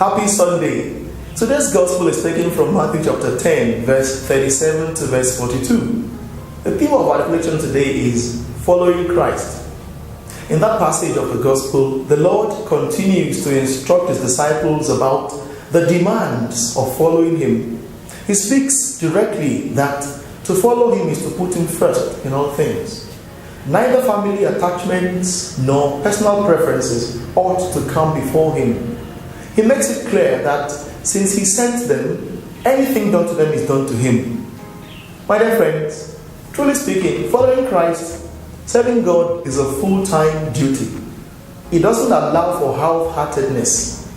Happy Sunday. Today's gospel is taken from Matthew chapter 10, verse 37 to verse 42. The theme of our reflection today is following Christ. In that passage of the gospel, the Lord continues to instruct his disciples about the demands of following him. He speaks directly that to follow him is to put him first in all things. Neither family attachments nor personal preferences ought to come before him. He makes it clear that since he sent them, anything done to them is done to him. My dear friends, truly speaking, following Christ, serving God is a full-time duty. It doesn't allow for half-heartedness.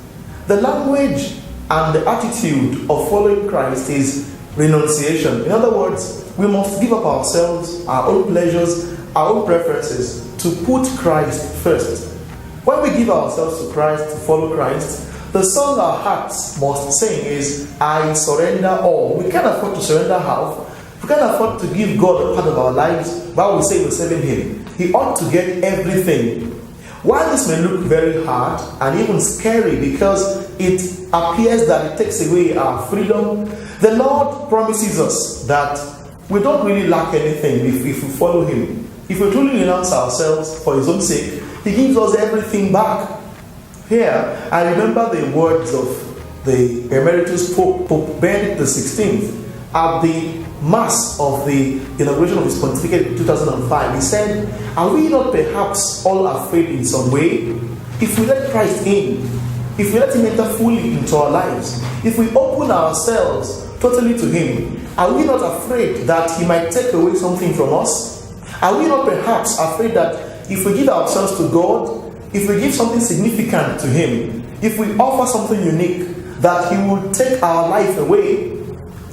The language and the attitude of following Christ is renunciation. In other words, we must give up ourselves, our own pleasures, our own preferences to put Christ first. When we give ourselves to Christ, to follow Christ, the song our hearts must sing is, I surrender all. We can't afford to surrender half. We can't afford to give God a part of our lives while we say we're serving him. He ought to get everything. While this may look very hard and even scary because it appears that it takes away our freedom, the Lord promises us that we don't really lack anything if we follow him. If we truly renounce ourselves for his own sake, he gives us everything back. Here, I remember the words of the Emeritus Pope Benedict XVI at the Mass of the inauguration of his pontificate in 2005. He said, are we not perhaps all afraid in some way? If we let Christ in, if we let him enter fully into our lives, if we open ourselves totally to him, are we not afraid that he might take away something from us? Are we not perhaps afraid that if we give ourselves to God, if we give something significant to him, if we offer something unique, that he will take our life away?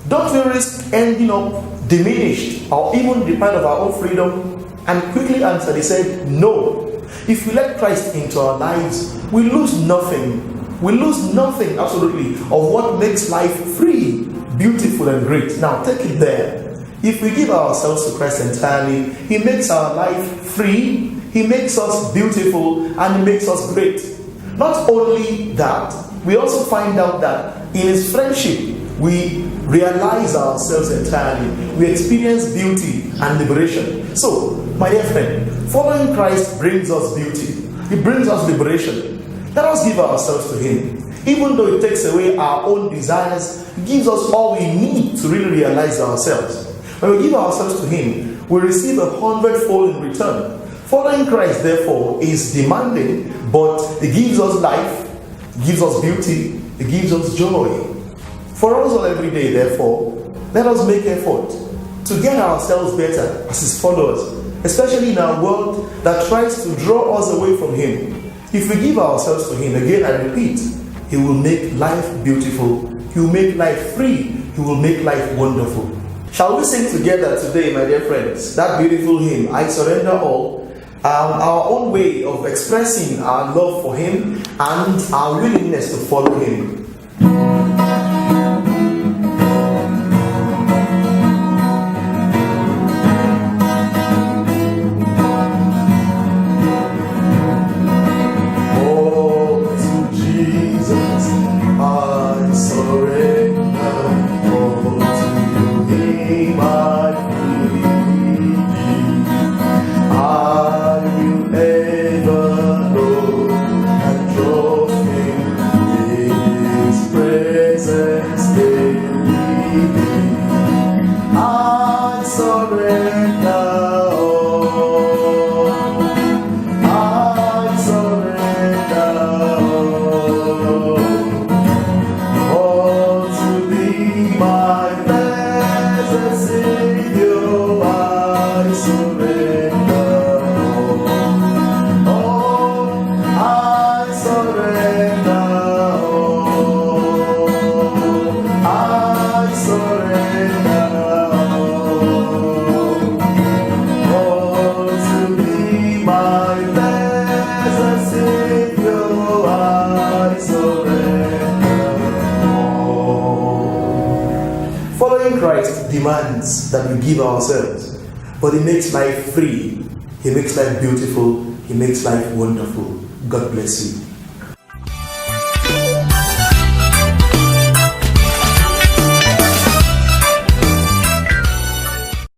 Don't we risk ending up diminished or even deprived of our own freedom? And quickly answered, he said, no. If we let Christ into our lives, we lose nothing. We lose nothing, absolutely, of what makes life free, beautiful, and great. Now, take it there. If we give ourselves to Christ entirely, he makes our life free, he makes us beautiful, and he makes us great. Not only that, we also find out that in his friendship, we realize ourselves entirely. We experience beauty and liberation. So, my dear friend, following Christ brings us beauty. It brings us liberation. Let us give ourselves to him. Even though it takes away our own desires, it gives us all we need to really realize ourselves. When we give ourselves to him, we receive 100-fold in return. Following Christ, therefore, is demanding, but it gives us life, it gives us beauty, it gives us joy. For us all every day, therefore, let us make effort to get ourselves better as his followers, especially in our world that tries to draw us away from him. If we give ourselves to him, again I repeat, he will make life beautiful, he will make life free, he will make life wonderful. Shall we sing together today, my dear friends, that beautiful hymn, I Surrender All, our own way of expressing our love for him and our willingness to follow him. Christ demands that we give ourselves, but he makes life free, he makes life beautiful, he makes life wonderful. God bless you.